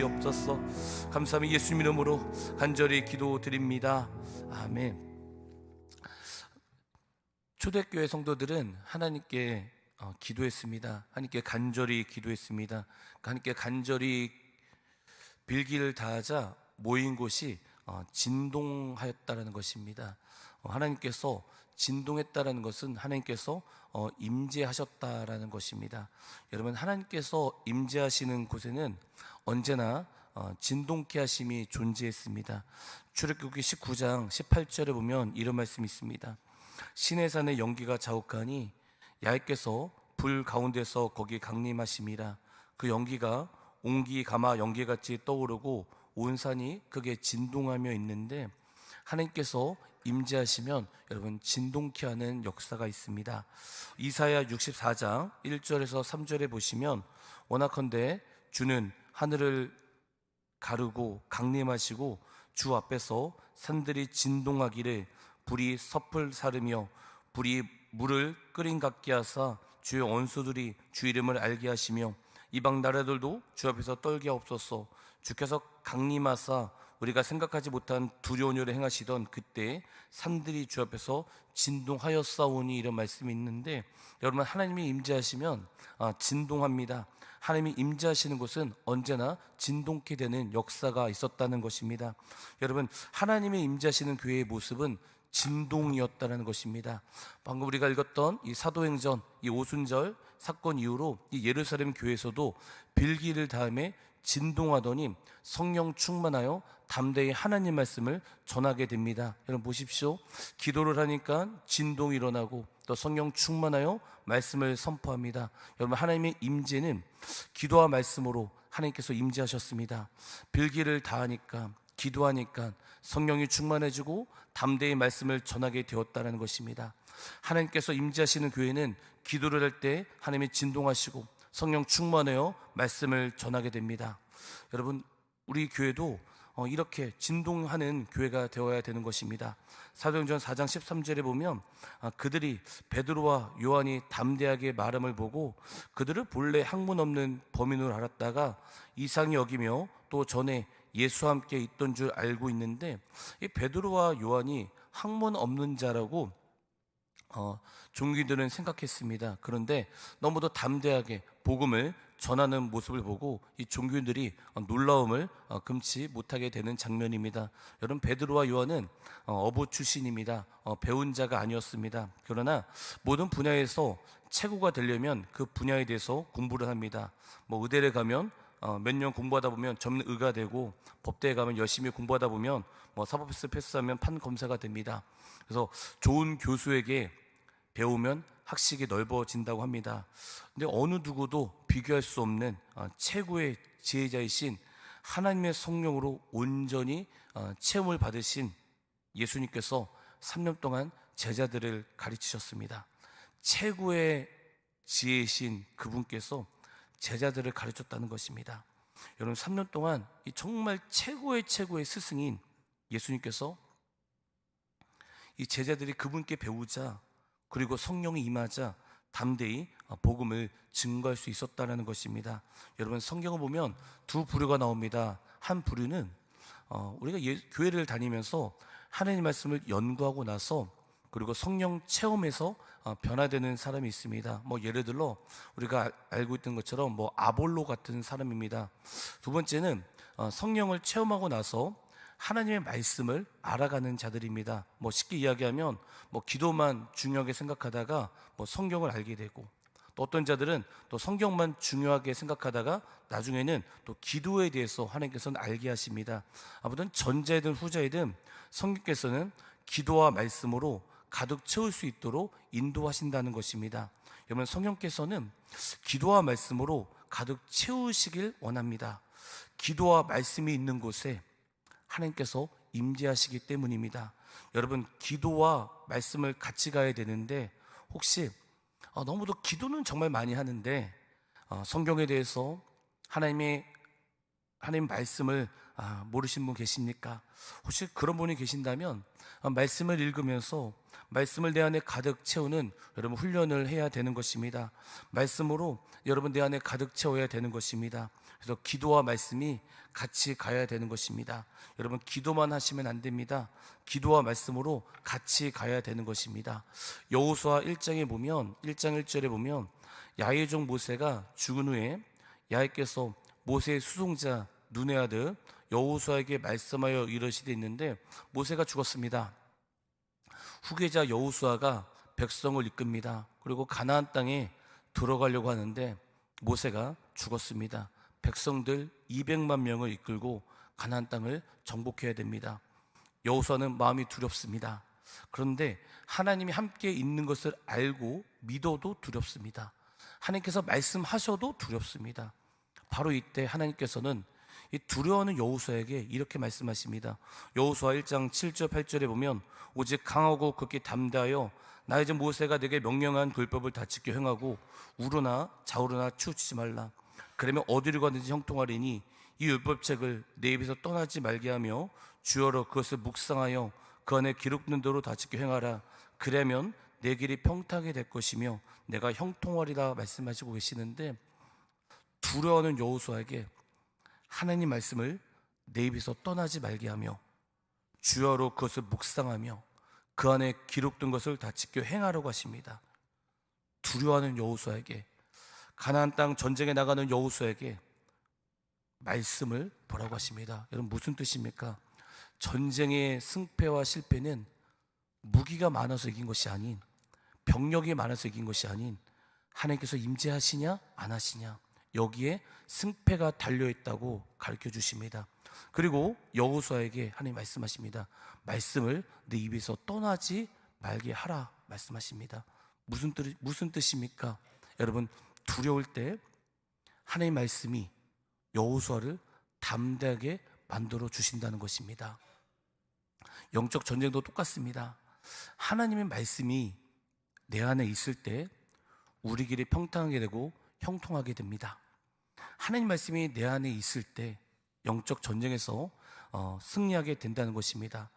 없었어. 감사합니다. 예수님 이름으로 간절히 기도드립니다. 아멘. 초대교회 성도들은 하나님께 기도했습니다. 하나님께 간절히 기도했습니다. 하나님께 간절히 빌기를 다하자 모인 곳이 진동하였다라는 것입니다. 하나님께서 진동했다라는 것은 하나님께서 임재하셨다라는 것입니다. 여러분, 하나님께서 임재하시는 곳에는 언제나 진동케 하심이 존재했습니다. 출애굽기 19장 18절에 보면 이런 말씀이 있습니다. 시내산의 연기가 자욱하니 야훼께서 불 가운데서 거기 강림하심이라. 그 연기가 옹기 가마 연기같이 떠오르고 온 산이 크게 진동하며 있는데, 하나님께서 임재하시면 여러분 진동케 하는 역사가 있습니다. 이사야 64장 1절에서 3절에 보시면, 원하건대 주는 하늘을 가르고 강림하시고 주 앞에서 산들이 진동하기를 불이 섭을 사르며 불이 물을 끓인 같게 하사 주의 원수들이 주 이름을 알게 하시며 이방 나라들도 주 앞에서 떨게 하옵소서. 주께서 강림하사 우리가 생각하지 못한 두려운 일을 행하시던 그때 산들이 주 앞에서 진동하였사오니, 이런 말씀이 있는데, 여러분, 하나님이 임재하시면 진동합니다. 하나님이 임재하시는 곳은 언제나 진동케 되는 역사가 있었다는 것입니다. 여러분, 하나님이 임재하시는 교회의 모습은 진동이었다는 것입니다. 방금 우리가 읽었던 이 사도행전, 이 오순절 사건 이후로 이 예루살렘 교회에서도 빌기를 다음에 진동하더니 성령 충만하여 담대히 하나님 말씀을 전하게 됩니다. 여러분 보십시오. 기도를 하니까 진동이 일어나고 또 성령 충만하여 말씀을 선포합니다. 여러분, 하나님의 임재는 기도와 말씀으로 하나님께서 임재하셨습니다. 빌기를 다하니까, 기도하니까 성령이 충만해지고 담대히 말씀을 전하게 되었다는 것입니다. 하나님께서 임재하시는 교회는 기도를 할 때 하나님이 진동하시고 성령 충만하여 말씀을 전하게 됩니다. 여러분, 우리 교회도 이렇게 진동하는 교회가 되어야 되는 것입니다. 사도행전 4장 13절에 보면 그들이 베드로와 요한이 담대하게 말함을 보고 그들을 본래 학문 없는 범인으로 알았다가 이상히 여기며 또 전에 예수와 함께 있던 줄 알고 있는데, 이 베드로와 요한이 학문 없는 자라고 종기들은 생각했습니다. 그런데 너무도 담대하게 복음을 전하는 모습을 보고 이 종교인들이 놀라움을 금치 못하게 되는 장면입니다. 여러분, 베드로와 요한은 어부 출신입니다. 배운 자가 아니었습니다. 그러나 모든 분야에서 최고가 되려면 그 분야에 대해서 공부를 합니다. 의대를 가면 몇 년 공부하다 보면 전문 의가 되고, 법대에 가면 열심히 공부하다 보면 사법시스 패스하면 판검사가 됩니다. 그래서 좋은 교수에게 배우면 학식이 넓어진다고 합니다. 근데 어느 누구도 비교할 수 없는 최고의 지혜자이신 하나님의 성령으로 온전히 체험을 받으신 예수님께서 3년 동안 제자들을 가르치셨습니다. 최고의 지혜이신 그분께서 제자들을 가르쳤다는 것입니다. 여러분, 3년 동안 이 정말 최고의 스승인 예수님께서 이 제자들이 그분께 배우자, 그리고 성령이 임하자 담대히 복음을 증거할 수 있었다는 것입니다. 여러분, 성경을 보면 두 부류가 나옵니다. 한 부류는 우리가 교회를 다니면서 하나님 말씀을 연구하고 나서 그리고 성령 체험에서 변화되는 사람이 있습니다. 예를 들어 우리가 알고 있던 것처럼 아볼로 같은 사람입니다. 두 번째는 성령을 체험하고 나서 하나님의 말씀을 알아가는 자들입니다. 쉽게 이야기하면 기도만 중요하게 생각하다가 성경을 알게 되고, 또 어떤 자들은 또 성경만 중요하게 생각하다가 나중에는 또 기도에 대해서 하나님께서는 알게 하십니다. 아무튼 전자이든 후자이든 성령께서는 기도와 말씀으로 가득 채울 수 있도록 인도하신다는 것입니다. 여러분, 성령께서는 기도와 말씀으로 가득 채우시길 원합니다. 기도와 말씀이 있는 곳에 하나님께서 임재하시기 때문입니다. 여러분, 기도와 말씀을 같이 가야 되는데, 혹시 너무도 기도는 정말 많이 하는데 성경에 대해서, 하나님의 하나님 말씀을 모르신 분 계십니까? 혹시 그런 분이 계신다면 말씀을 읽으면서 말씀을 내 안에 가득 채우는 여러분 훈련을 해야 되는 것입니다. 말씀으로 여러분 내 안에 가득 채워야 되는 것입니다. 그래서 기도와 말씀이 같이 가야 되는 것입니다. 여러분 기도만 하시면 안 됩니다. 기도와 말씀으로 같이 가야 되는 것입니다. 여호수아 1장에 보면 1장 1절에 보면 야훼의 종 모세가 죽은 후에 야훼께서 모세의 수송자 눈의 아들 여호수아에게 말씀하여 이르시되 있는데 모세가 죽었습니다. 후계자 여호수아가 백성을 이끕니다. 그리고 가나안 땅에 들어가려고 하는데 모세가 죽었습니다. 백성들 200만 명을 이끌고 가나안 땅을 정복해야 됩니다. 여호수아는 마음이 두렵습니다. 그런데 하나님이 함께 있는 것을 알고 믿어도 두렵습니다. 하나님께서 말씀하셔도 두렵습니다. 바로 이때 하나님께서는 이 두려워하는 여호수아에게 이렇게 말씀하십니다. 여호수아 1장 7절 8절에 보면 오직 강하고 극히 담대하여 나의 종 모세가 내게 명령한 율법을 다 지켜 행하고 우르나 좌우르나 치우치지 말라. 그러면 어디로 가든지 형통하리니 이 율법책을 내 입에서 떠나지 말게 하며 주여로 그것을 묵상하여 그 안에 기록된 대로 다 지켜 행하라. 그러면 내 길이 평탄하게 될 것이며 내가 형통하리라 말씀하시고 계시는데, 두려워하는 여호수아에게 하나님 말씀을 내 입에서 떠나지 말게 하며 주여로 그것을 묵상하며 그 안에 기록된 것을 다 지켜 행하라고 하십니다. 두려워하는 여호수아에게, 가나안 땅 전쟁에 나가는 여호수아에게 말씀을 보라고 하십니다. 여러분 무슨 뜻입니까? 전쟁의 승패와 실패는 무기가 많아서 이긴 것이 아닌, 병력이 많아서 이긴 것이 아닌 하나님께서 임재하시냐 안 하시냐, 여기에 승패가 달려있다고 가르쳐 주십니다. 그리고 여호수아에게 하나님 말씀하십니다. 말씀을 내 입에서 떠나지 말게 하라 말씀하십니다. 무슨 뜻입니까? 여러분 두려울 때 하나님 말씀이 여호수아를 담대하게 만들어 주신다는 것입니다. 영적 전쟁도 똑같습니다. 하나님의 말씀이 내 안에 있을 때 우리 길이 평탄하게 되고 형통하게 됩니다. 하나님 말씀이 내 안에 있을 때 영적 전쟁에서 승리하게 된다는 것입니다.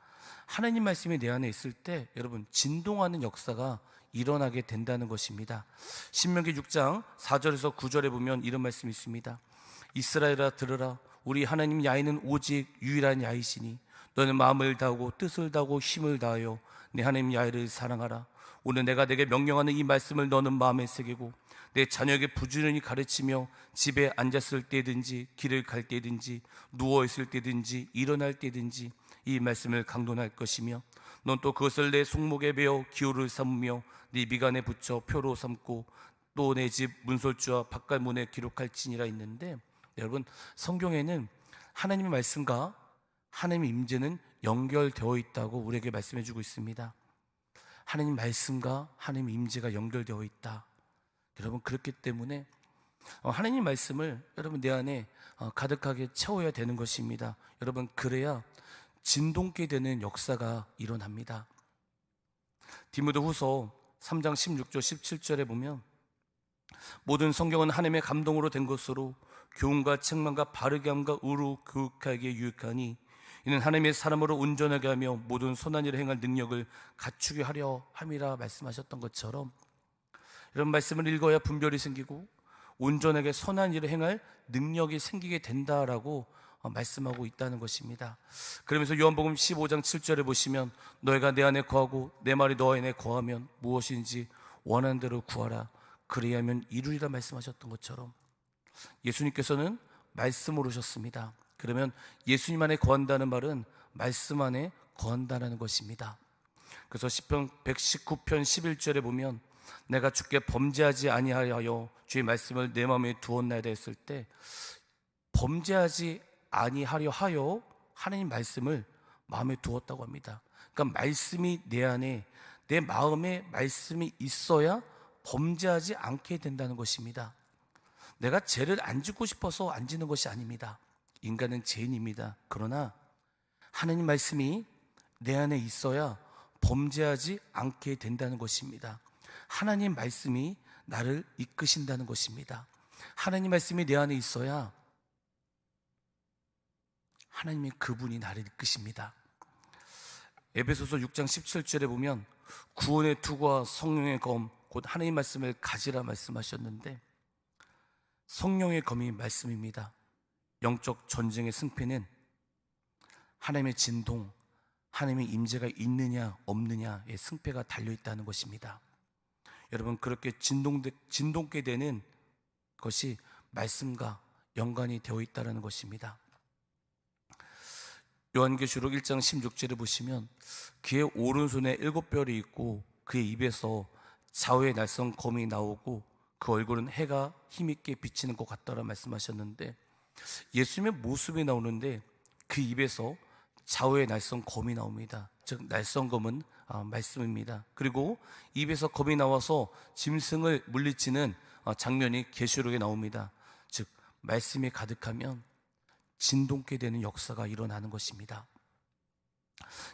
하나님 말씀이 내 안에 있을 때 여러분 진동하는 역사가 일어나게 된다는 것입니다. 신명기 6장 4절에서 9절에 보면 이런 말씀이 있습니다. 이스라엘아 들으라. 우리 하나님 야훼는 오직 유일한 야훼시니 너는 마음을 다하고 뜻을 다하고 힘을 다하여 내 하나님 야훼를 사랑하라. 오늘 내가 내게 명령하는 이 말씀을 너는 마음에 새기고 내 자녀에게 부지런히 가르치며 집에 앉았을 때든지 길을 갈 때든지 누워있을 때든지 일어날 때든지 이 말씀을 강론할 것이며 넌 또 그것을 내 손목에 베어 기호를 삼으며 네 미간에 붙여 표로 삼고 또 내 집 문설주와 바깥문에 기록할지니라 있는데, 여러분 성경에는 하나님의 말씀과 하나님의 임재는 연결되어 있다고 우리에게 말씀해 주고 있습니다. 하나님 말씀과 하나님의 임재가 연결되어 있다. 여러분 그렇기 때문에 하나님 말씀을 여러분 내 안에 가득하게 채워야 되는 것입니다. 여러분 그래야 진동케 되는 역사가 일어납니다. 디모데후서 3장 16절 17절에 보면 모든 성경은 하나님의 감동으로 된 것으로 교훈과 책망과 바르게 함과 의로 교육하기에 유익하니 이는 하나님의 사람으로 온전하게 하며 모든 선한 일을 행할 능력을 갖추게 하려 함이라 말씀하셨던 것처럼, 이런 말씀을 읽어야 분별이 생기고 온전하게 선한 일을 행할 능력이 생기게 된다라고 말씀하고 있다는 것입니다. 그러면서 요한복음 15장 7절에 보시면 너희가 내 안에 거하고 내 말이 너 안에 거하면 무엇인지 원하는 대로 구하라 그리하면 이루리라 말씀하셨던 것처럼, 예수님께서는 말씀으로 오셨습니다. 그러면 예수님 안에 거한다는 말은 말씀 안에 거한다는 것입니다. 그래서 시편 119편 11절에 보면 내가 주께 범죄하지 아니하여 주의 말씀을 내 마음에 두었나이다 했을 때, 범죄하지 아니하려 하여 하나님 말씀을 마음에 두었다고 합니다. 그러니까 말씀이 내 안에, 내 마음에 말씀이 있어야 범죄하지 않게 된다는 것입니다. 내가 죄를 안 짓고 싶어서 안 짓는 것이 아닙니다. 인간은 죄인입니다. 그러나 하나님 말씀이 내 안에 있어야 범죄하지 않게 된다는 것입니다. 하나님 말씀이 나를 이끄신다는 것입니다. 하나님 말씀이 내 안에 있어야 하나님의 그분이 나를 이끄십니다. 에베소서 6장 17절에 보면 구원의 투구와 성령의 검 곧 하나님 말씀을 가지라 말씀하셨는데, 성령의 검이 말씀입니다. 영적 전쟁의 승패는 하나님의 진동, 하나님의 임재가 있느냐 없느냐의 승패가 달려있다는 것입니다. 여러분, 그렇게 진동케 되는 것이 말씀과 연관이 되어 있다는 것입니다. 요한계시록 1장 16절에 보시면 그의 오른손에 7뼈이 있고 그의 입에서 좌우의 날선 검이 나오고 그 얼굴은 해가 힘있게 비치는 것 같다라 말씀하셨는데, 예수님의 모습이 나오는데 그 입에서 좌우의 날선 검이 나옵니다. 즉 날선 검은 말씀입니다. 그리고 입에서 검이 나와서 짐승을 물리치는 장면이 계시록에 나옵니다. 즉 말씀이 가득하면 진동케 되는 역사가 일어나는 것입니다.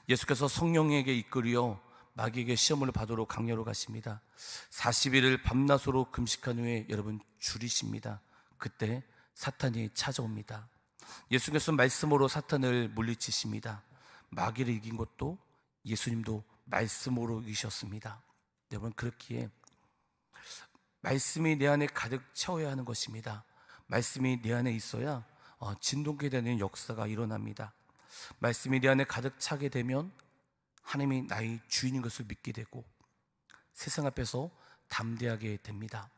예수께서 성령에게 이끌려 마귀에게 시험을 받으러 강야로 가십니다. 40일을 밤낮으로 금식한 후에 여러분 줄이십니다. 그때 사탄이 찾아옵니다. 예수께서 말씀으로 사탄을 물리치십니다. 마귀를 이긴 것도 예수님도 말씀으로 이기셨습니다. 여러분, 그렇기에 말씀이 내 안에 가득 채워야 하는 것입니다. 말씀이 내 안에 있어야 진동케 되는 역사가 일어납니다. 말씀이 내 안에 가득 차게 되면 하나님이 나의 주인인 것을 믿게 되고 세상 앞에서 담대하게 됩니다.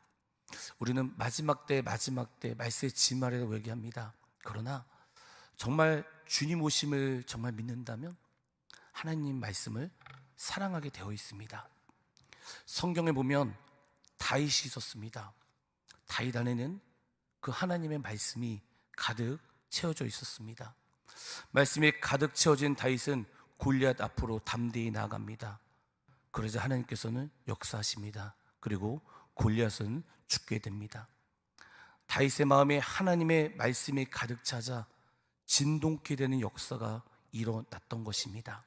우리는 마지막 때 말세의 진말이라고 얘기합니다. 그러나 정말 주님 오심을 정말 믿는다면 하나님 말씀을 사랑하게 되어 있습니다. 성경에 보면 다윗이 있었습니다. 다윗 안에는 그 하나님의 말씀이 가득 채워져 있었습니다. 말씀이 가득 채워진 다윗은 골리앗 앞으로 담대히 나아갑니다. 그러자 하나님께서는 역사하십니다. 그리고 골리앗은 죽게 됩니다. 다윗의 마음에 하나님의 말씀이 가득 차자 진동케 되는 역사가 일어났던 것입니다.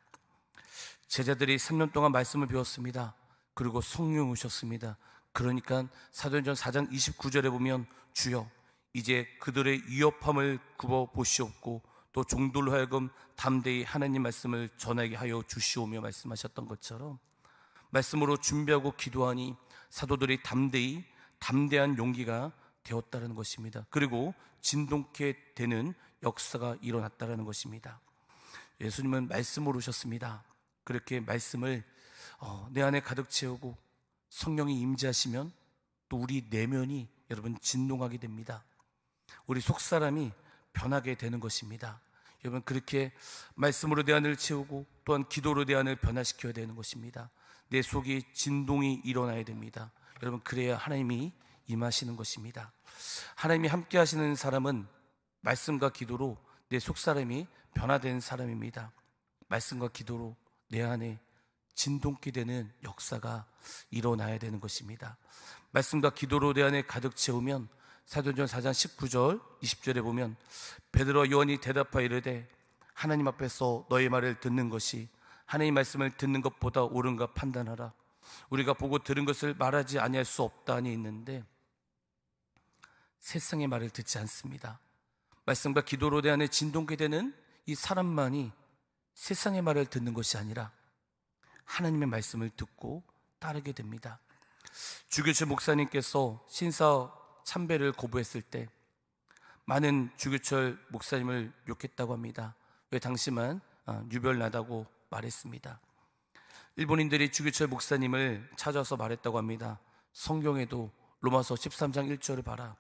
제자들이 3년 동안 말씀을 배웠습니다. 그리고 성령 오셨습니다. 그러니까 사도행전 4장 29절에 보면 주여 이제 그들의 위협함을 굽어 보시옵고 또 종들로 하여금 담대히 하나님 말씀을 전하게 하여 주시오며 말씀하셨던 것처럼 말씀으로 준비하고 기도하니 사도들이 담대한 용기가 되었다는 것입니다. 그리고 진동케 되는 역사가 일어났다는 것입니다. 예수님은 말씀으로 오셨습니다. 그렇게 말씀을 내 안에 가득 채우고 성령이 임재하시면 또 우리 내면이 여러분 진동하게 됩니다. 우리 속사람이 변하게 되는 것입니다. 여러분, 그렇게 말씀으로 내 안을 채우고 또한 기도로 내 안을 변화시켜야 되는 것입니다. 내 속에 진동이 일어나야 됩니다. 여러분, 그래야 하나님이 임하시는 것입니다. 하나님이 함께 하시는 사람은 말씀과 기도로 내 속사람이 변화된 사람입니다. 말씀과 기도로 내 안에 진동케 되는 역사가 일어나야 되는 것입니다. 말씀과 기도로 내 안에 가득 채우면 사도행전 4장 19절 20절에 보면 베드로와 요한이 대답하여 이르되 하나님 앞에서 너의 말을 듣는 것이 하나님 말씀을 듣는 것보다 옳은가 판단하라. 우리가 보고 들은 것을 말하지 아니할 수 없다니 있는데 세상의 말을 듣지 않습니다. 말씀과 기도로 내 안에 진동케 되는 이 사람만이 세상의 말을 듣는 것이 아니라 하나님의 말씀을 듣고 따르게 됩니다. 주교철 목사님께서 신사 참배를 거부했을 때 많은 주교철 목사님을 욕했다고 합니다. 왜 당시만 유별나다고 말했습니다. 일본인들이 주교철 목사님을 찾아서 말했다고 합니다. 성경에도 로마서 13장 1절을 봐라.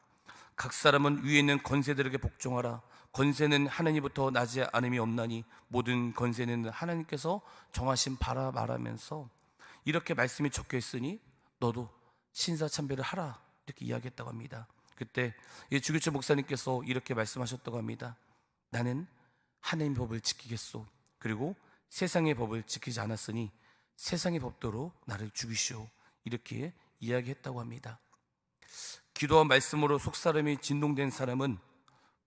각 사람은 위에 있는 권세들에게 복종하라. 권세는 하나님부터 나지 않음이 없나니 모든 권세는 하나님께서 정하신 바라 말하면서 이렇게 말씀이 적혀 있으니 너도 신사 참배를 하라 이렇게 이야기했다고 합니다. 그때 이 주교철 목사님께서 이렇게 말씀하셨다고 합니다. 나는 하나님의 법을 지키겠소. 그리고 세상의 법을 지키지 않았으니 세상의 법대로 나를 죽이시오. 이렇게 이야기했다고 합니다. 기도와 말씀으로 속사람이 진동된 사람은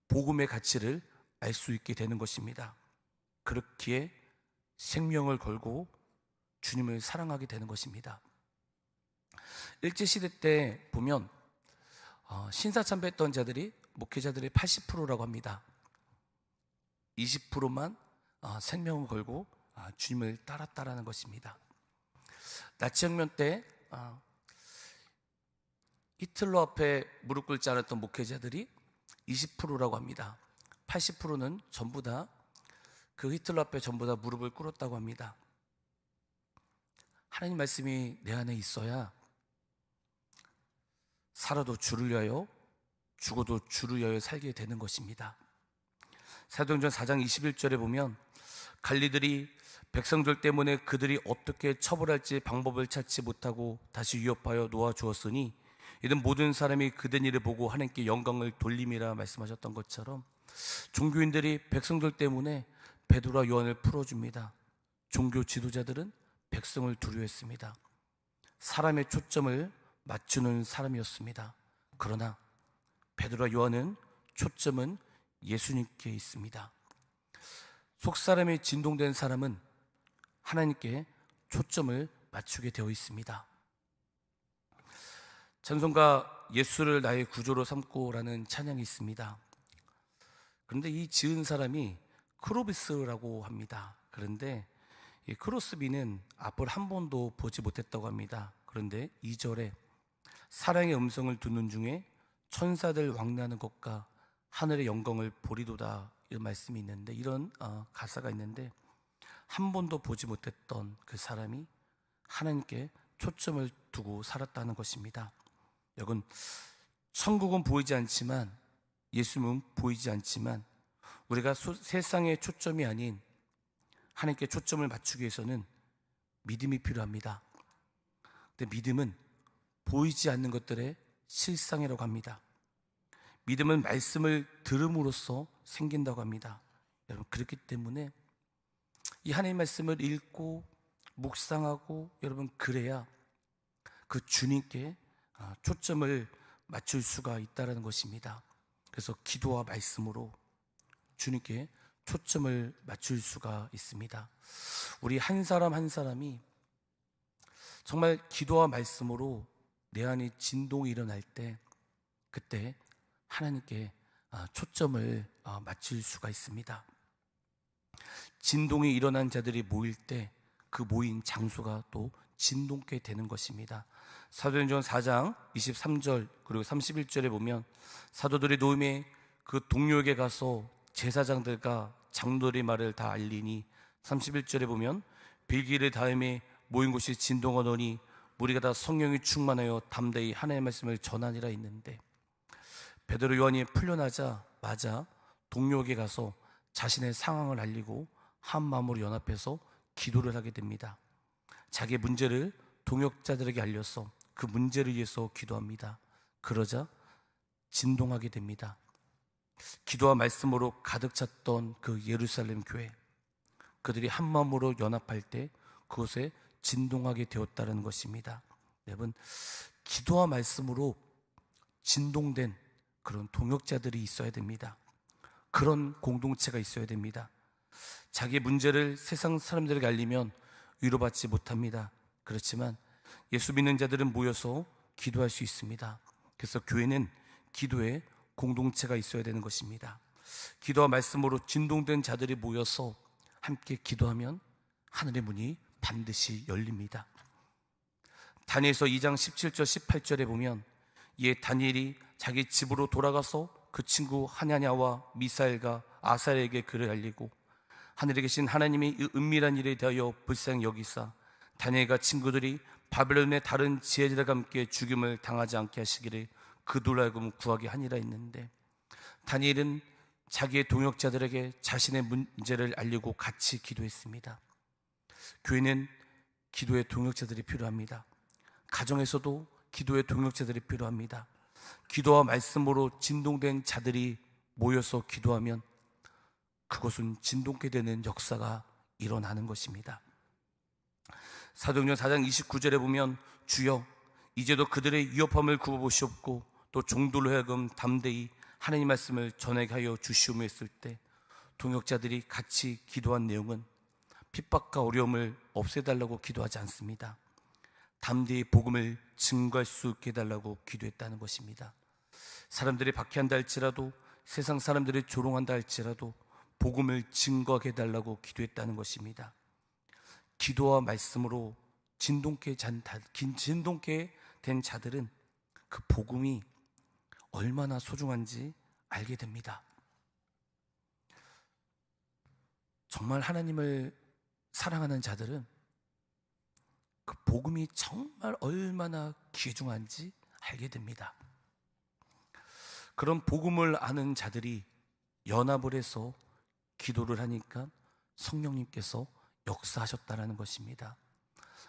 복음의 가치를 알 수 있게 되는 것입니다. 그렇기에 생명을 걸고 주님을 사랑하게 되는 것입니다. 일제시대 때 보면 신사참배했던 자들이 목회자들의 80%라고 합니다. 20%만 생명을 걸고 주님을 따랐다라는 것입니다. 나치혁명 때 히틀러 앞에 무릎 꿇지 않았던 목회자들이 20%라고 합니다. 80%는 전부 다 그 히틀러 앞에 전부 다 무릎을 꿇었다고 합니다. 하나님 말씀이 내 안에 있어야 살아도 주를 위하여 죽어도 주를 위하여 살게 되는 것입니다. 사도행전 4장 21절에 보면 관리들이 백성들 때문에 그들이 어떻게 처벌할지 방법을 찾지 못하고 다시 위협하여 놓아주었으니 이는 모든 사람이 그들 일을 보고 하나님께 영광을 돌림이라 말씀하셨던 것처럼 종교인들이 백성들 때문에 베드로와 요한을 풀어줍니다. 종교 지도자들은 백성을 두려워했습니다. 사람의 초점을 맞추는 사람이었습니다. 그러나 베드로와 요한은 초점은 예수님께 있습니다. 속사람이 진동된 사람은 하나님께 초점을 맞추게 되어 있습니다. 찬송가 예수를 나의 구조로 삼고라는 찬양이 있습니다. 그런데 이 지은 사람이 크로비스라고 합니다. 그런데 이 크로스비는 앞을 한 번도 보지 못했다고 합니다. 그런데 2절에 사랑의 음성을 듣는 중에 천사들 왕래하는 것과 하늘의 영광을 보리도다 이런 말씀이 있는데, 이런 가사가 있는데, 한 번도 보지 못했던 그 사람이 하나님께 초점을 두고 살았다는 것입니다. 여러분, 천국은 보이지 않지만, 예수님은 보이지 않지만 우리가 세상의 초점이 아닌 하나님께 초점을 맞추기 위해서는 믿음이 필요합니다. 근데 믿음은 보이지 않는 것들의 실상이라고 합니다. 믿음은 말씀을 들음으로써 생긴다고 합니다. 여러분, 그렇기 때문에 이 하나님의 말씀을 읽고 묵상하고 여러분 그래야 그 주님께 초점을 맞출 수가 있다는 것입니다. 그래서 기도와 말씀으로 주님께 초점을 맞출 수가 있습니다. 우리 한 사람 한 사람이 정말 기도와 말씀으로 내 안에 진동이 일어날 때, 그때 하나님께 초점을 맞출 수가 있습니다. 진동이 일어난 자들이 모일 때 그 모인 장소가 또 진동케 되는 것입니다. 사도행전 4장 23절 그리고 31절에 보면 사도들이 노임에 그 동료에게 가서 제사장들과 장로들의 말을 다 알리니, 31절에 보면 빌기를 다음에 모인 곳이 진동하더니 우리가 다 성령이 충만하여 담대히 하나님의 말씀을 전하니라 했는데, 베드로 요한이 풀려나자마자 동료에게 가서 자신의 상황을 알리고 한 마음으로 연합해서 기도를 하게 됩니다. 자기의 문제를 동역자들에게 알려서 그 문제를 위해서 기도합니다. 그러자 진동하게 됩니다. 기도와 말씀으로 가득 찼던 그 예루살렘 교회, 그들이 한 마음으로 연합할 때 그곳에 진동하게 되었다는 것입니다. 여러분, 기도와 말씀으로 진동된 그런 동역자들이 있어야 됩니다. 그런 공동체가 있어야 됩니다. 자기 문제를 세상 사람들에게 알리면 위로받지 못합니다. 그렇지만 예수 믿는 자들은 모여서 기도할 수 있습니다. 그래서 교회는 기도의 공동체가 있어야 되는 것입니다. 기도와 말씀으로 진동된 자들이 모여서 함께 기도하면 하늘의 문이 반드시 열립니다. 다니엘서 2장 17절 18절에 보면 이에 다니엘이 자기 집으로 돌아가서 그 친구 하냐냐와 미사엘과 아사엘에게 글을 알리고 하늘에 계신 하나님이 이 은밀한 일에 대하여 불쌍히 여기사 다니엘과 친구들이 바벨론의 다른 지혜자들과 함께 죽임을 당하지 않게 하시기를 그들로 하여금 구하게 하니라 했는데, 다니엘은 자기의 동역자들에게 자신의 문제를 알리고 같이 기도했습니다. 교회는 기도의 동역자들이 필요합니다. 가정에서도 기도의 동역자들이 필요합니다. 기도와 말씀으로 진동된 자들이 모여서 기도하면 그것은 진동케 되는 역사가 일어나는 것입니다. 사도행전 4장 29절에 보면 주여 이제도 그들의 위협함을 굽어보시옵고 또 종들로 하여금 담대히 하나님 말씀을 전하게 하여 주시오며 했을 때 동역자들이 같이 기도한 내용은 핍박과 어려움을 없애달라고 기도하지 않습니다. 담대히 복음을 증거할 수 있게 해달라고 기도했다는 것입니다. 사람들이 박해한다 할지라도, 세상 사람들이 조롱한다 할지라도 복음을 증거하게 해달라고 기도했다는 것입니다. 기도와 말씀으로 진동케 된 자들은 그 복음이 얼마나 소중한지 알게 됩니다. 정말 하나님을 사랑하는 자들은 그 복음이 정말 얼마나 귀중한지 알게 됩니다. 그런 복음을 아는 자들이 연합을 해서 기도를 하니까 성령님께서 역사하셨다는 것입니다.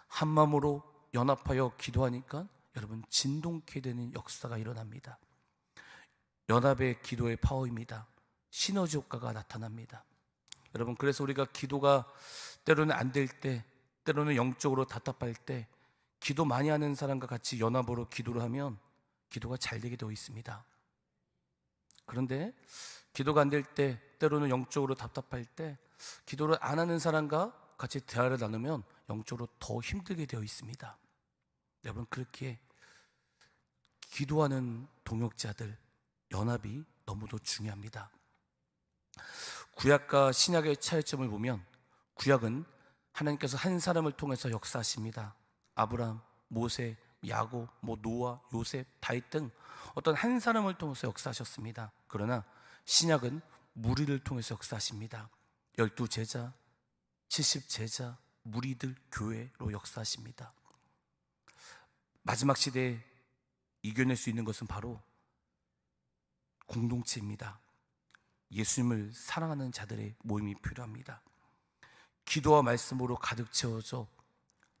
한 마음으로 연합하여 기도하니까 여러분 진동케 되는 역사가 일어납니다. 연합의 기도의 파워입니다. 시너지 효과가 나타납니다. 여러분, 그래서 우리가 기도가 때로는 안 될 때, 때로는 영적으로 답답할 때 기도 많이 하는 사람과 같이 연합으로 기도를 하면 기도가 잘 되게 되어 있습니다. 그런데 기도가 안 될 때, 때로는 영적으로 답답할 때 기도를 안 하는 사람과 같이 대화를 나누면 영적으로 더 힘들게 되어 있습니다. 여러분, 그렇게 기도하는 동역자들 연합이 너무도 중요합니다. 구약과 신약의 차이점을 보면 구약은 하나님께서 한 사람을 통해서 역사하십니다. 아브라함, 모세, 야곱, 노아, 요셉, 다윗 등 어떤 한 사람을 통해서 역사하셨습니다. 그러나 신약은 무리를 통해서 역사하십니다. 12제자, 70제자, 무리들, 교회로 역사하십니다. 마지막 시대에 이겨낼 수 있는 것은 바로 공동체입니다. 예수님을 사랑하는 자들의 모임이 필요합니다. 기도와 말씀으로 가득 채워져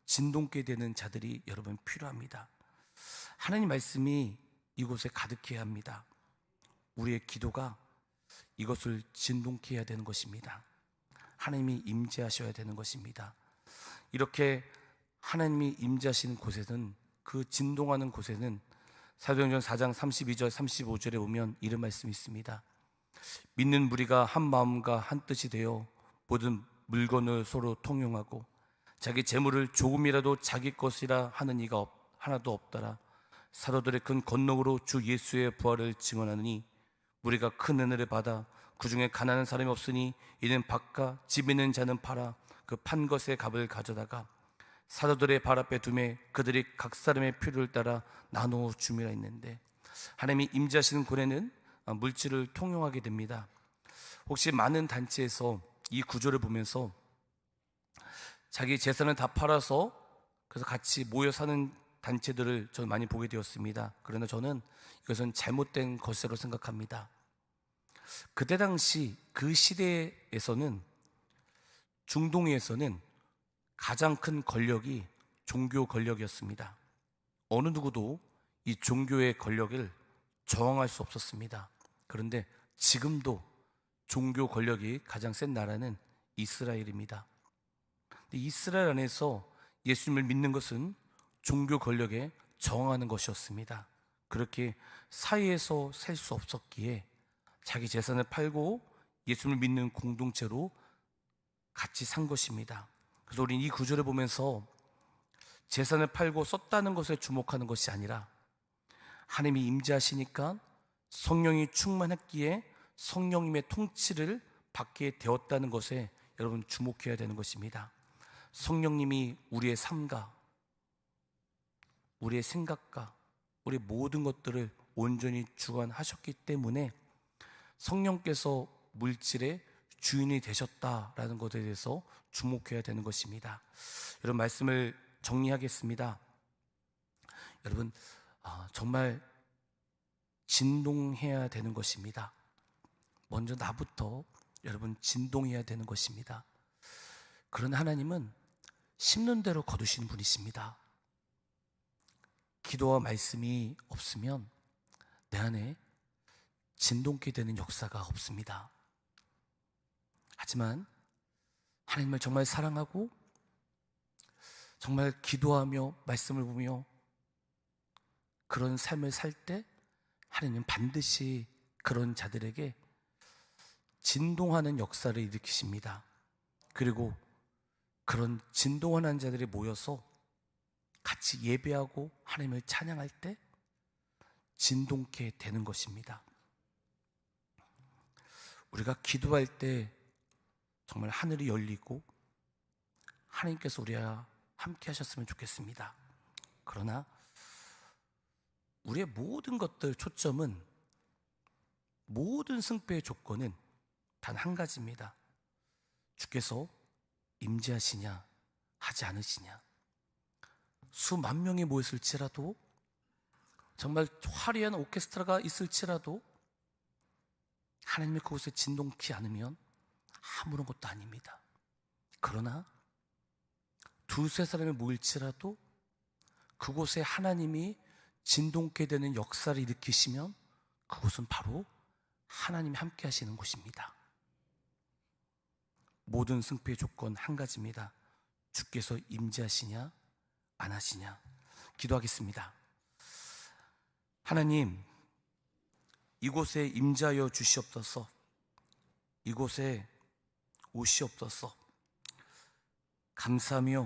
진동케 되는 자들이 여러분 필요합니다. 하나님 말씀이 이곳에 가득해야 합니다. 우리의 기도가 이것을 진동케 해야 되는 것입니다. 하나님이 임재하셔야 되는 것입니다. 이렇게 하나님이 임재하시는 곳에는, 그 진동하는 곳에는 사도행전 4장 32절 35절에 보면 이런 말씀이 있습니다. 믿는 무리가 한 마음과 한 뜻이 되어 모든 물건을 서로 통용하고 자기 재물을 조금이라도 자기 것이라 하는 이가 하나도 없더라. 사도들의 큰 권능으로 주 예수의 부활을 증언하느니 우리가 큰 은혜를 받아 그 중에 가난한 사람이 없으니 이는 밭과 집 있는 자는 팔아 그 판 것의 값을 가져다가 사도들의 발 앞에 두매 그들이 각 사람의 필요를 따라 나누어 줌이라 했는데, 하나님이 임재하시는 곳에는 물질을 통용하게 됩니다. 혹시 많은 단체에서 이 구조를 보면서 자기 재산을 다 팔아서 그래서 같이 모여 사는 단체들을 저는 많이 보게 되었습니다. 그러나 저는 이것은 잘못된 것으로 생각합니다. 그때 당시 그 시대에서는, 중동에서는 가장 큰 권력이 종교 권력이었습니다. 어느 누구도 이 종교의 권력을 저항할 수 없었습니다. 그런데 지금도 종교 권력이 가장 센 나라는 이스라엘입니다. 이스라엘 안에서 예수님을 믿는 것은 종교 권력에 저항하는 것이었습니다. 그렇게 사이에서 살 수 없었기에 자기 재산을 팔고 예수님을 믿는 공동체로 같이 산 것입니다. 그래서 우리는 이 구절을 보면서 재산을 팔고 썼다는 것에 주목하는 것이 아니라 하나님이 임재하시니까 성령이 충만했기에 성령님의 통치를 받게 되었다는 것에 여러분 주목해야 되는 것입니다. 성령님이 우리의 삶과 우리의 생각과 우리의 모든 것들을 온전히 주관하셨기 때문에 성령께서 물질의 주인이 되셨다라는 것에 대해서 주목해야 되는 것입니다. 여러분, 말씀을 정리하겠습니다. 여러분, 정말 진동해야 되는 것입니다. 먼저 나부터 여러분 진동해야 되는 것입니다. 그런 하나님은 심는 대로 거두시는 분이십니다. 기도와 말씀이 없으면 내 안에 진동케 되는 역사가 없습니다. 하지만 하나님을 정말 사랑하고 정말 기도하며 말씀을 보며 그런 삶을 살 때 하나님은 반드시 그런 자들에게 진동하는 역사를 일으키십니다. 그리고 그런 진동하는 자들이 모여서 같이 예배하고 하나님을 찬양할 때 진동케 되는 것입니다. 우리가 기도할 때 정말 하늘이 열리고 하나님께서 우리와 함께 하셨으면 좋겠습니다. 그러나 우리의 모든 것들 초점은, 모든 승패의 조건은 단 한 가지입니다. 주께서 임재하시냐 하지 않으시냐. 수만 명이 모였을지라도, 정말 화려한 오케스트라가 있을지라도 하나님이 그곳에 진동치 않으면 아무런 것도 아닙니다. 그러나 두세 사람이 모일지라도 그곳에 하나님이 진동케 되는 역사를 일으키시면 그곳은 바로 하나님이 함께 하시는 곳입니다. 모든 승패의 조건 한 가지입니다. 주께서 임재하시냐 안 하시냐. 기도하겠습니다. 하나님, 이곳에 임재하여 주시옵소서. 이곳에 오시옵소서. 감사하며